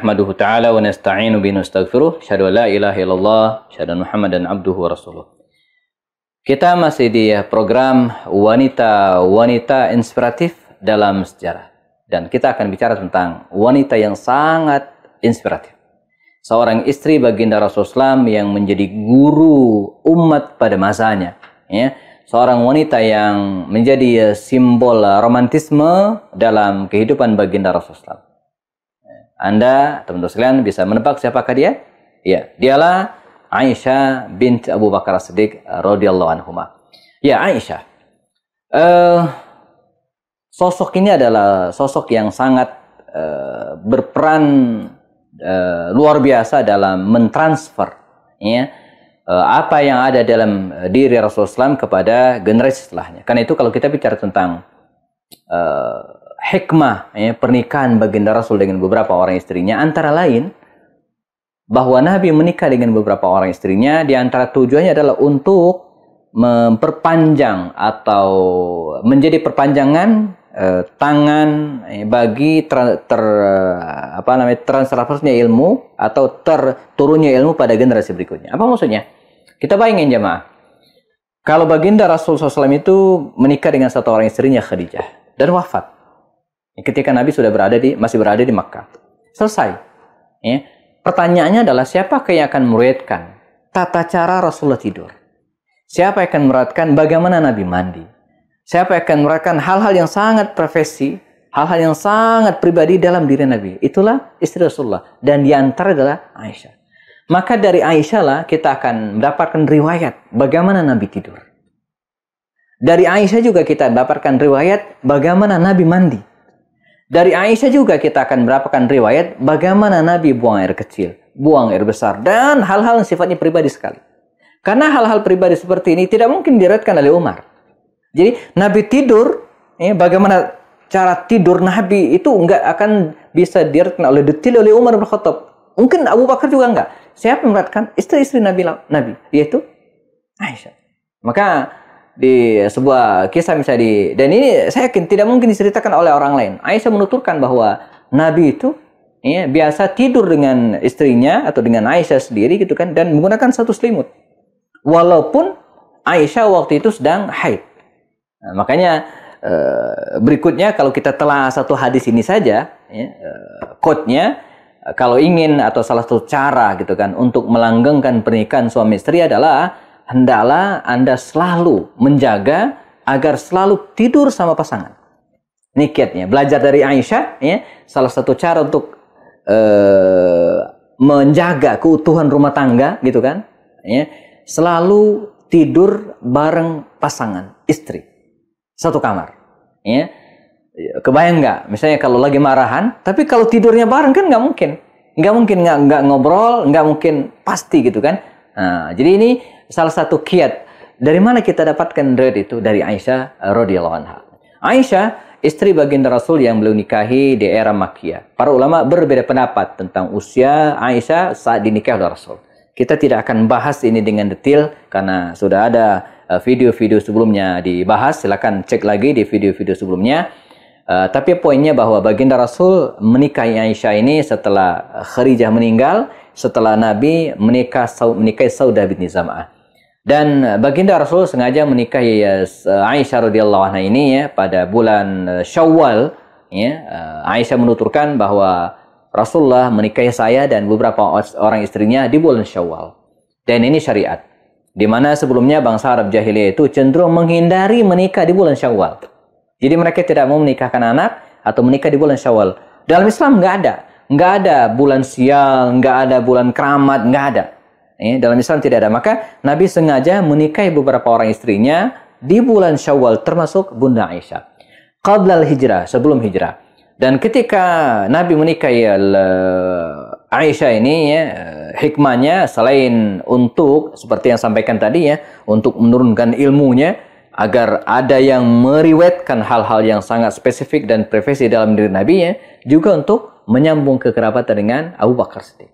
nahmaduhu ta'ala wa nasta'inu bihi nastaghfiruh, syahadu la ilaha illallah, syahadu Muhammadan abduhu wa rasuluh. Kita masih di program wanita-wanita inspiratif dalam sejarah. Dan kita akan bicara tentang wanita yang sangat inspiratif. Seorang istri baginda Rasulullah yang menjadi guru umat pada masanya. Ya. Seorang wanita yang menjadi simbol romantisme dalam kehidupan baginda Rasulullah. Anda, teman-teman sekalian, bisa menebak siapakah dia? Ya, dialah Aisyah bint Abu Bakar As-Siddiq radhiyallahu anhuma. Ya, Aisyah. Sosok ini adalah sosok yang sangat berperan luar biasa dalam mentransfer ya, apa yang ada dalam diri Rasulullah SAW kepada generasi setelahnya. Karena itu kalau kita bicara tentang hikmah ya, pernikahan baginda Rasul dengan beberapa orang istrinya, antara lain bahwa Nabi menikah dengan beberapa orang istrinya, di antara tujuannya adalah untuk memperpanjang atau menjadi perpanjangan tangan bagi transfernya ilmu atau turunnya ilmu pada generasi berikutnya. Apa maksudnya? Kita bayangin jemaah, kalau baginda Rasul SAW itu menikah dengan satu orang istrinya, Khadijah, dan wafat ketika Nabi sudah masih berada di Makkah. Selesai. Ya. Pertanyaannya adalah siapakah yang akan meriwayatkan tata cara Rasulullah tidur? Siapa yang akan meriwayatkan bagaimana Nabi mandi? Siapa yang akan meriwayatkan hal-hal yang sangat profesi, hal-hal yang sangat pribadi dalam diri Nabi? Itulah istri Rasulullah. Dan di antara adalah Aisyah. Maka dari Aisyah lah kita akan mendapatkan riwayat bagaimana Nabi tidur. Dari Aisyah juga kita mendapatkan riwayat bagaimana Nabi mandi. Dari Aisyah juga kita akan mendapatkan riwayat bagaimana Nabi buang air kecil, buang air besar, dan hal-hal yang sifatnya pribadi sekali. Karena hal-hal pribadi seperti ini tidak mungkin diriwayatkan oleh Umar. Jadi Nabi tidur, ya, bagaimana cara tidur Nabi itu nggak akan bisa diriwayatkan oleh detail oleh Umar bin Khattab. Mungkin Abu Bakar juga nggak. Siapa yang meriwayatkan? Istri-istri Nabi, yaitu Aisyah. Maka di sebuah kisah misalnya dan ini saya yakin tidak mungkin diceritakan oleh orang lain. Aisyah menuturkan bahwa Nabi itu ya, biasa tidur dengan istrinya atau dengan Aisyah sendiri gitu kan, dan menggunakan satu selimut. Walaupun Aisyah waktu itu sedang haid. Nah, makanya berikutnya kalau kita telah satu hadis ini saja, ya, quote-nya, kalau ingin atau salah satu cara gitu kan untuk melanggengkan pernikahan suami istri adalah hendaklah Anda selalu menjaga agar selalu tidur sama pasangan. Ini kiatnya. Belajar dari Aisyah, ya, salah satu cara untuk menjaga keutuhan rumah tangga, gitu kan? Ya, selalu tidur bareng pasangan, istri. Satu kamar. Ya. Kebayang nggak? Misalnya kalau lagi marahan, tapi kalau tidurnya bareng kan nggak mungkin. Nggak ngobrol, nggak mungkin pasti gitu kan? Nah, jadi ini salah satu kiat. Dari mana kita dapatkan riwayat itu? Dari Aisyah radhiyallahu anha. Aisyah, istri baginda Rasul yang beliau nikahi di era Makkiyah. Para ulama berbeda pendapat tentang usia Aisyah saat dinikahi oleh Rasul. Kita tidak akan bahas ini dengan detail karena sudah ada video-video sebelumnya dibahas. Silakan cek lagi di video-video sebelumnya. Tapi poinnya bahwa baginda Rasul menikahi Aisyah ini setelah Khadijah meninggal, setelah Nabi menikahi Saudah binti Zam'ah. Dan baginda Rasul sengaja menikahi Aisyah radhiyallahu anha ini ya pada bulan Syawal. Ya, Aisyah menuturkan bahwa Rasulullah menikahi saya dan beberapa orang istrinya di bulan Syawal. Dan ini syariat. Di mana sebelumnya bangsa Arab jahiliyah itu cenderung menghindari menikah di bulan Syawal. Jadi mereka tidak mau menikahkan anak atau menikah di bulan Syawal. Dalam Islam nggak ada. Nggak ada bulan sial, nggak ada bulan keramat, nggak ada. Dalam Islam tidak ada. Maka Nabi sengaja menikahi beberapa orang istrinya di bulan Syawal, termasuk Bunda Aisyah. Qablal hijrah, sebelum hijrah. Dan ketika Nabi menikahi Aisyah ini, ya, hikmahnya selain untuk, seperti yang sampaikan tadi ya, untuk menurunkan ilmunya, agar ada yang meriwayatkan hal-hal yang sangat spesifik dan privasi dalam diri Nabi ya, juga untuk menyambung kekerabatan dengan Abu Bakar Siddiq.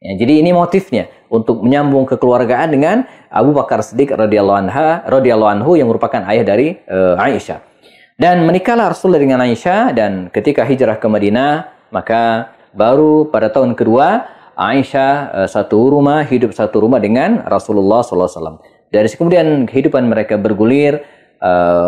Ya, jadi ini motifnya untuk menyambung kekeluargaan dengan Abu Bakar Siddiq radhiyallahu anhu yang merupakan ayah dari Aisyah. Dan menikahlah Rasulullah dengan Aisyah, dan ketika hijrah ke Madinah, maka baru pada tahun kedua Aisyah hidup satu rumah dengan Rasulullah SAW. Dari kemudian kehidupan mereka bergulir.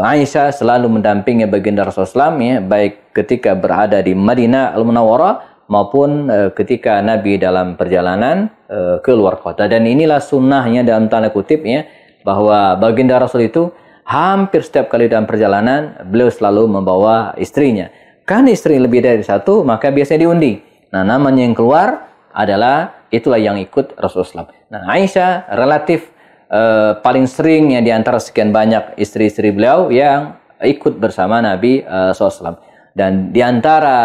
Aisyah selalu mendampingi baginda Rasulullah SAW, ya, baik ketika berada di Madinah Al-Munawwarah maupun ketika Nabi dalam perjalanan ke luar kota. Dan inilah sunnahnya dalam tanda kutip, ya, bahwa baginda Rasul itu hampir setiap kali dalam perjalanan beliau selalu membawa istrinya. Karena istri lebih dari satu, maka biasanya diundi. Nah, namanya yang keluar adalah itulah yang ikut Rasulullah SAW. Nah, Aisyah relatif paling sering, ya, di antara sekian banyak istri-istri beliau yang ikut bersama Nabi SAW. Dan di antara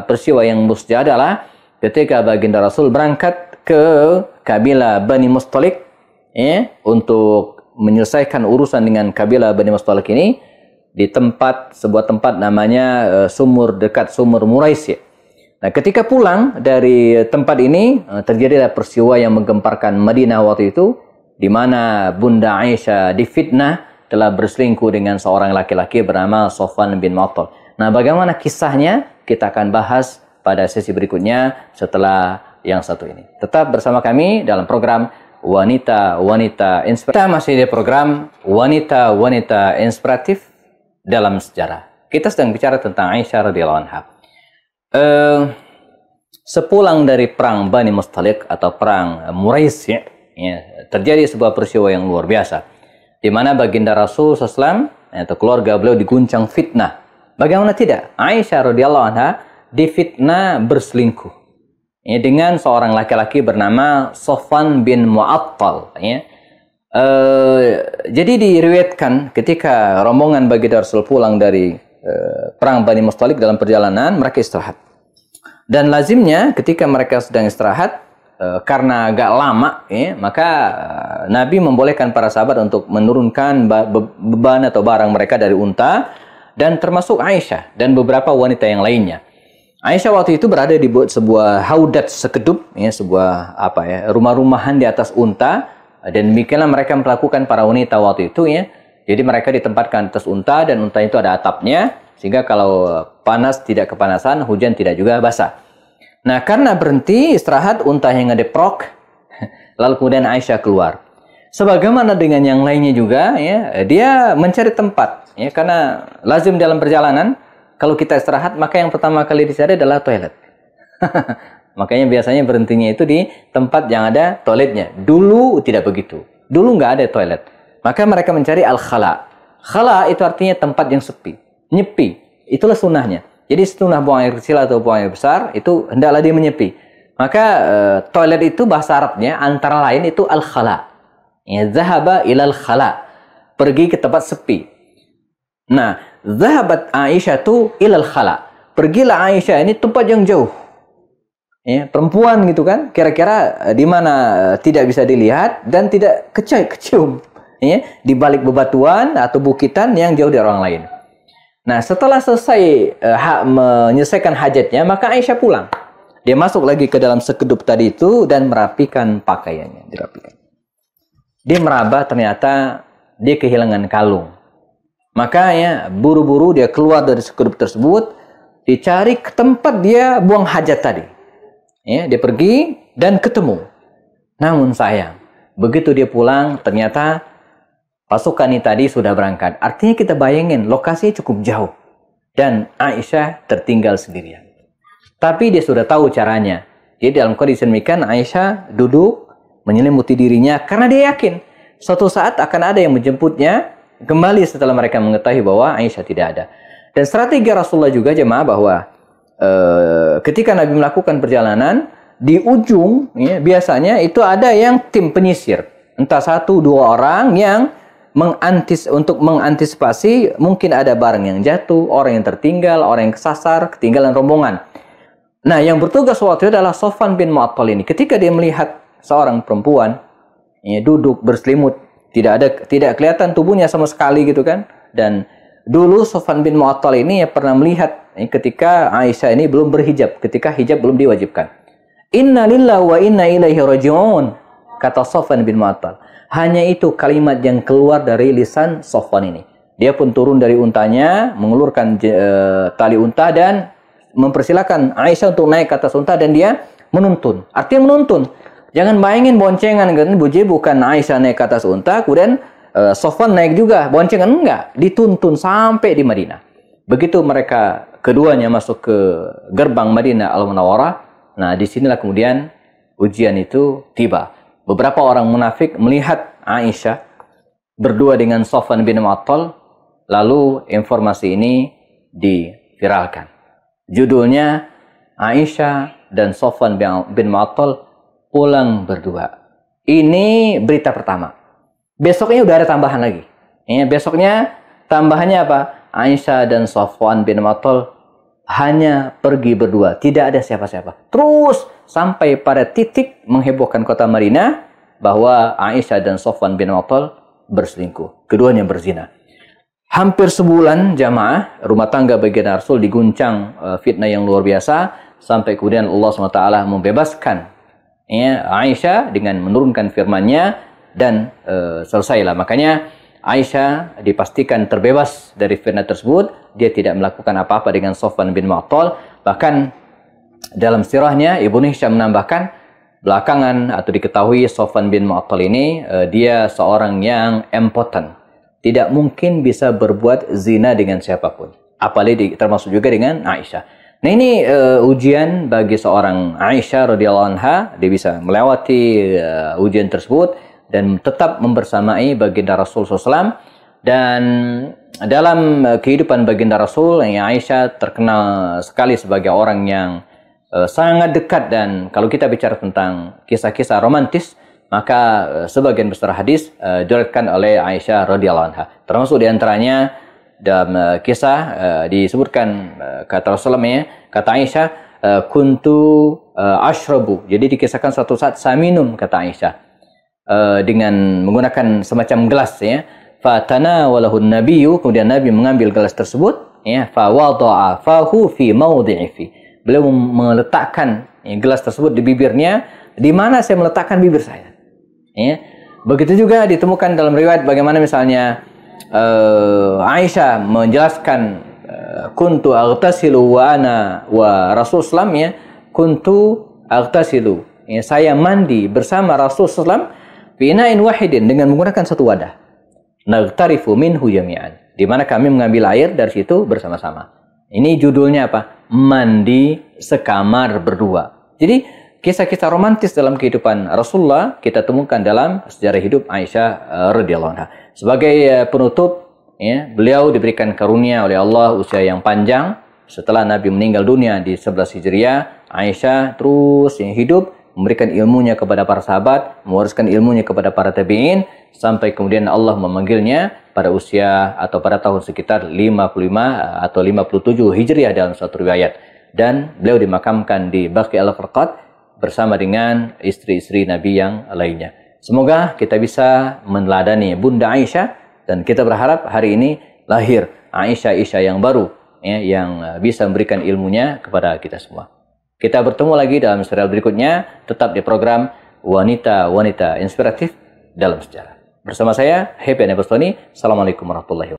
peristiwa yang mustajab adalah ketika baginda Rasul berangkat ke kabilah Bani Mustalik, ya, untuk menyelesaikan urusan dengan kabilah Bani Mustalik ini di sebuah tempat namanya dekat sumur Murais, ya. Nah, ketika pulang dari tempat ini terjadilah peristiwa yang menggemparkan Madinah waktu itu, di mana Bunda Aisyah difitnah telah berselingkuh dengan seorang laki-laki bernama Sofwan bin Mu'attal. Nah, bagaimana kisahnya kita akan bahas pada sesi berikutnya setelah yang satu ini. Tetap bersama kami dalam program Wanita-Wanita Inspiratif. Kita masih di program Wanita-Wanita Inspiratif dalam sejarah. Kita sedang bicara tentang Aisyah radhiyallahu anha. Sepulang dari perang Bani Mustalik atau perang Murais, ya, terjadi sebuah peristiwa yang luar biasa, di mana baginda Rasul SAW atau keluarga beliau diguncang fitnah. Bagaimana tidak? Aisyah radhiyallahu anha difitnah berselingkuh, ya, dengan seorang laki-laki bernama Sofwan bin Mu'attal, ya. Jadi diriwayatkan ketika rombongan baginda Rasul pulang dari perang Bani Mustalik dalam perjalanan, mereka istirahat. Dan lazimnya ketika mereka sedang istirahat, karena agak lama, ya, maka Nabi membolehkan para sahabat untuk menurunkan beban atau barang mereka dari unta, dan termasuk Aisyah dan beberapa wanita yang lainnya. Aisyah waktu itu berada di sebuah haudat sekedup, ya, sebuah rumah-rumahan di atas unta, dan demikianlah mereka melakukan para wanita waktu itu, ya. Jadi mereka ditempatkan atas unta, dan unta itu ada atapnya, sehingga kalau panas tidak kepanasan, hujan tidak juga basah. Nah, karena berhenti istirahat, unta yang ngedeprok, lalu kemudian Aisyah keluar. Sebagaimana dengan yang lainnya juga, ya, dia mencari tempat, ya, karena lazim dalam perjalanan, kalau kita istirahat, maka yang pertama kali dicari adalah toilet. Makanya biasanya berhentinya itu di tempat yang ada toiletnya. Dulu tidak begitu. Dulu nggak ada toilet. Maka mereka mencari al-khala. Khala itu artinya tempat yang sepi, nyepi. Itulah sunnahnya. Jadi sunnah buang air kecil atau buang air besar itu hendaklah dia menyepi. Maka toilet itu bahasa Arabnya antara lain itu al-khala. Ya, zahaba ilal khala. Pergi ke tempat sepi. Nah, zahabat Aisyah tu ilal khala. Pergilah Aisyah ini tempat yang jauh. Ya, perempuan gitu kan, kira-kira di mana tidak bisa dilihat dan tidak kecium, ya, di balik bebatuan atau bukitan yang jauh dari orang lain. Nah, setelah selesai menyelesaikan hajatnya, maka Aisyah pulang. Dia masuk lagi ke dalam sekedup tadi itu dan merapikan pakaiannya, dirapikan. Dia meraba, ternyata dia kehilangan kalung. Makanya buru-buru dia keluar dari sekedup tersebut, dicari ke tempat dia buang hajat tadi. Ya, dia pergi dan ketemu. Namun sayang, begitu dia pulang, ternyata pasukan ini tadi sudah berangkat. Artinya kita bayangin, lokasinya cukup jauh. Dan Aisyah tertinggal sendirian. Tapi dia sudah tahu caranya. Jadi dalam kondisi demikian, Aisyah duduk, menyelimuti dirinya, karena dia yakin suatu saat akan ada yang menjemputnya kembali setelah mereka mengetahui bahwa Aisyah tidak ada. Dan strategi Rasulullah juga, jemaah, bahwa ketika Nabi melakukan perjalanan, di ujung, ya, biasanya itu ada yang tim penyisir. Entah 1-2 orang yang untuk mengantisipasi mungkin ada barang yang jatuh, orang yang tertinggal, orang yang kesasar, ketinggalan rombongan. Nah, yang bertugas waktu itu adalah Sofwan bin Mu'attal ini. Ketika dia melihat seorang perempuan, ya, duduk berselimut, tidak kelihatan tubuhnya sama sekali gitu kan. Dan dulu Sofwan bin Mu'attal ini ya pernah melihat ketika Aisyah ini belum berhijab, ketika hijab belum diwajibkan. Inna lillahi wa inna ilaihi raji'un, kata Sofwan bin Mu'attal. Hanya itu kalimat yang keluar dari lisan Sofwan ini. Dia pun turun dari untanya, mengulurkan tali unta dan mempersilahkan Aisyah untuk naik ke atas unta dan dia menuntun. Artinya menuntun. Jangan bayangin boncengan kan, bukan Aisyah naik ke atas unta, kemudian Sofwan naik juga, boncengan enggak, dituntun sampai di Madinah. Begitu mereka keduanya masuk ke gerbang Madinah Al-Munawwarah, nah disinilah kemudian ujian itu tiba. Beberapa orang munafik melihat Aisyah berdua dengan Sofwan bin Mu'attal, lalu informasi ini diviralkan. Judulnya, Aisyah dan Sofwan bin Mu'attal pulang berdua. Ini berita pertama. Besoknya udah ada tambahan lagi. Besoknya tambahannya apa? Aisyah dan Sofwan bin Mu'attal hanya pergi berdua. Tidak ada siapa-siapa. Terus sampai pada titik menghebohkan kota Madinah bahwa Aisyah dan Sofwan bin Mu'attal berselingkuh. Keduanya berzina. Hampir sebulan jamaah rumah tangga baginda Rasul diguncang fitnah yang luar biasa. Sampai kemudian Allah SWT membebaskan Aisyah dengan menurunkan firman-Nya dan selesailah. Makanya Aisyah dipastikan terbebas dari fitnah tersebut. Dia tidak melakukan apa-apa dengan Sofwan bin Mu'attal. Bahkan dalam sirahnya Ibnu Hisham menambahkan, belakangan atau diketahui Sofwan bin Mu'attal ini dia seorang yang impoten. Tidak mungkin bisa berbuat zina dengan siapapun. Apalagi termasuk juga dengan Aisyah. Nah ini ujian bagi seorang Aisyah radhiyallahu anha. Dia bisa melewati ujian tersebut dan tetap membersamai baginda Rasul SAW. Dan dalam kehidupan baginda Rasul, Aisyah terkenal sekali sebagai orang yang sangat dekat. Dan kalau kita bicara tentang kisah-kisah romantis, maka sebagian besar hadis diriwayatkan oleh Aisyah radhiyallahu anha. Termasuk diantaranya dalam kisah disebutkan kata Rasulullah, kata Aisyah, kuntu ashrabu. Jadi dikisahkan suatu saat saya minum, kata Aisyah, dengan menggunakan semacam gelas, ya. Fatanawalahu nabiyyu, kemudian Nabi mengambil gelas tersebut, ya, fa wada'a fahu fi mawdi'i. Beliau meletakkan gelas tersebut di bibirnya, di mana saya meletakkan bibir saya. Ya. Begitu juga ditemukan dalam riwayat bagaimana misalnya Aisyah menjelaskan kuntu aghtasilu wa ana wa Rasul sallam, ya, kuntu aghtasilu, ya, saya mandi bersama Rasul sallam bina'in wahidin, dengan menggunakan satu wadah, naghtarifu minhu jami'an, di mana kami mengambil air dari situ bersama-sama. Ini judulnya apa? Mandi sekamar berdua. Jadi kisah-kisah romantis dalam kehidupan Rasulullah kita temukan dalam sejarah hidup Aisyah radhiyallahu anha. Sebagai penutup, ya, beliau diberikan karunia oleh Allah usia yang panjang. Setelah Nabi meninggal dunia di 11 Hijriah, Aisyah terus hidup, memberikan ilmunya kepada para sahabat, mewariskan ilmunya kepada para tabi'in, sampai kemudian Allah memanggilnya pada usia atau pada tahun sekitar 55 atau 57 Hijriah dalam satu riwayat. Dan beliau dimakamkan di Baqi al-Farqad bersama dengan istri-istri Nabi yang lainnya. Semoga kita bisa meneladani Bunda Aisyah, dan kita berharap hari ini lahir Aisyah yang baru, ya, yang bisa memberikan ilmunya kepada kita semua. Kita bertemu lagi dalam serial berikutnya, tetap di program Wanita-Wanita Inspiratif dalam Sejarah. Bersama saya, Happy Anniversary. Assalamualaikum warahmatullahi wabarakatuh.